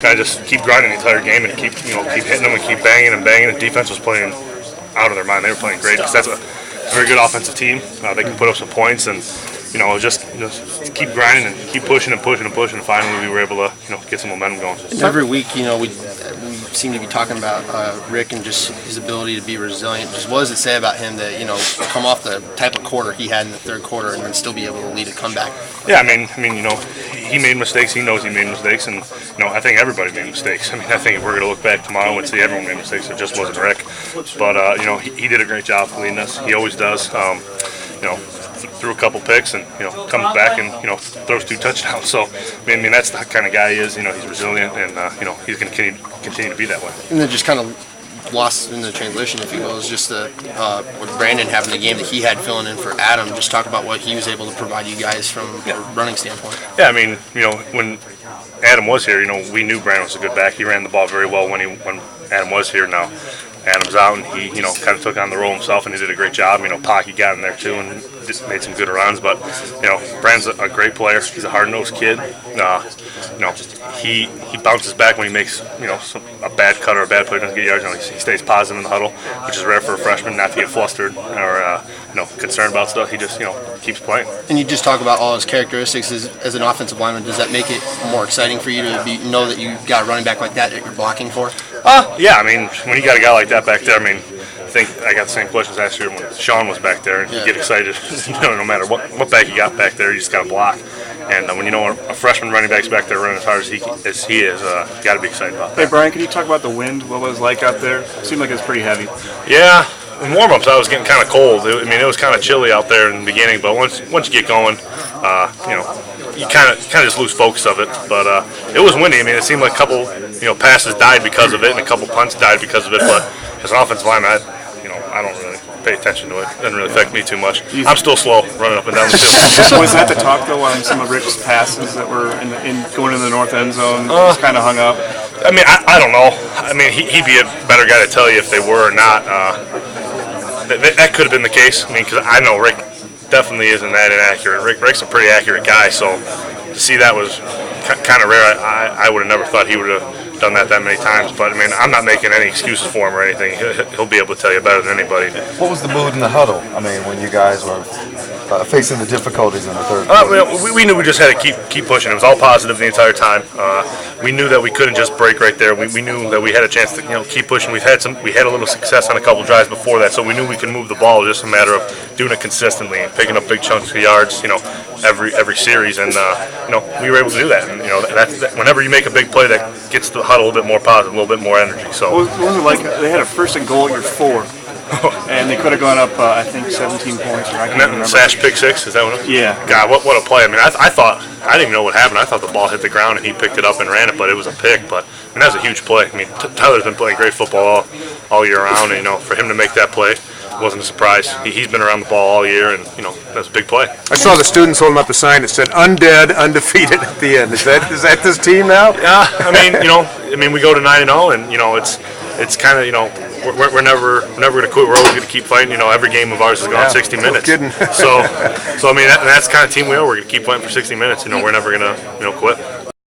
Kind of just keep grinding the entire game and keep hitting them and keep banging and banging. The defense was playing out of their mind. They were playing great because that's a very good offensive team. They can put up some points and just keep grinding and keep pushing and pushing and pushing. And finally, we were able to get some momentum going. And every week, we seem to be talking about Rick and just his ability to be resilient. Just what does it say about him that come off the type of quarter he had in the third quarter and then still be able to lead a comeback? Yeah, I mean, he made mistakes. He knows he made mistakes, and I think everybody made mistakes. I think if we're going to look back tomorrow and see everyone made mistakes, it just wasn't Rick. But he did a great job leading us. He always does. Threw a couple picks and comes back and throws 2 touchdowns. So that's the kind of guy he is. He's resilient and he's going to continue to be that way. And then just kind of lost in the translation, if you will, is just with Brandon having the game that he had filling in for Adam. Just talk about what he was able to provide you guys from a running standpoint. Yeah, when Adam was here, we knew Brandon was a good back. He ran the ball very well when Adam was here. Now Adam's out, and he kind of took on the role himself, and he did a great job. Pocky got in there too and just made some good runs. But Brandon's a great player. He's a hard-nosed kid. He bounces back when he makes a bad cut or a bad play, doesn't get yards. He stays positive in the huddle, which is rare for a freshman, not to get flustered or concerned about stuff. He just keeps playing. And you just talk about all his characteristics as an offensive lineman. Does that make it more exciting for you to know that you got a running back like that you're blocking for? Yeah. When you got a guy like that back there, I think I got the same questions last year when Sean was back there. You get excited, no matter what back you got back there, you just got to block. And when a freshman running back's back there running as hard as he is, you got to be excited about that. Hey, Brian, can you talk about the wind? What was it like out there? It seemed like it was pretty heavy. Yeah. In warm-ups, I was getting kind of cold. It was kind of chilly out there in the beginning, but once you get going, you kind of just lose focus of it. But it was windy. It seemed like a couple passes died because of it, and a couple punts died because of it. But as an offensive lineman, I don't really pay attention to it. It doesn't really affect me too much. I'm still slow running up and down the field. Was that the talk though on some of Rick's passes that were going in the north end zone? Just kind of hung up. I don't know. He'd be a better guy to tell you if they were or not. That could have been the case. Because I know Rick definitely isn't that inaccurate. Rick's a pretty accurate guy, so to see that was kind of rare. I would have never thought he would have done that many times. But I'm not making any excuses for him or anything. He'll be able to tell you better than anybody. What was the mood in the huddle? When you guys were facing the difficulties in the third quarter? We knew we just had to keep pushing. It was all positive the entire time. We knew that we couldn't just break right there. We knew that we had a chance to keep pushing. We had a little success on a couple drives before that, so we knew we could move the ball. It was just a matter of doing it consistently and picking up big chunks of yards, every series, and we were able to do that. And whenever you make a big play, that gets the huddle a little bit more positive, a little bit more energy. So what was it like? They had a 1st and goal at your 4. And they could have gone up, I think, 17 points. Or I can't remember. Sash pick 6, is that what it was? Yeah. God, what a play. I thought, I didn't even know what happened. I thought the ball hit the ground and he picked it up and ran it, but it was a pick. But that was a huge play. Tyler's been playing great football all year round, and for him to make that play wasn't a surprise. He's been around the ball all year, and that's a big play. I saw the students holding up the sign that said "Undead, Undefeated" at the end. Is that this team now? Yeah, we go to 9-0, and it's kind of we're never going to quit. We're always going to keep fighting. Every game of ours is going 60 minutes. Kidding. So that's the kind of team we are. We're going to keep playing for 60 minutes. We're never going to quit.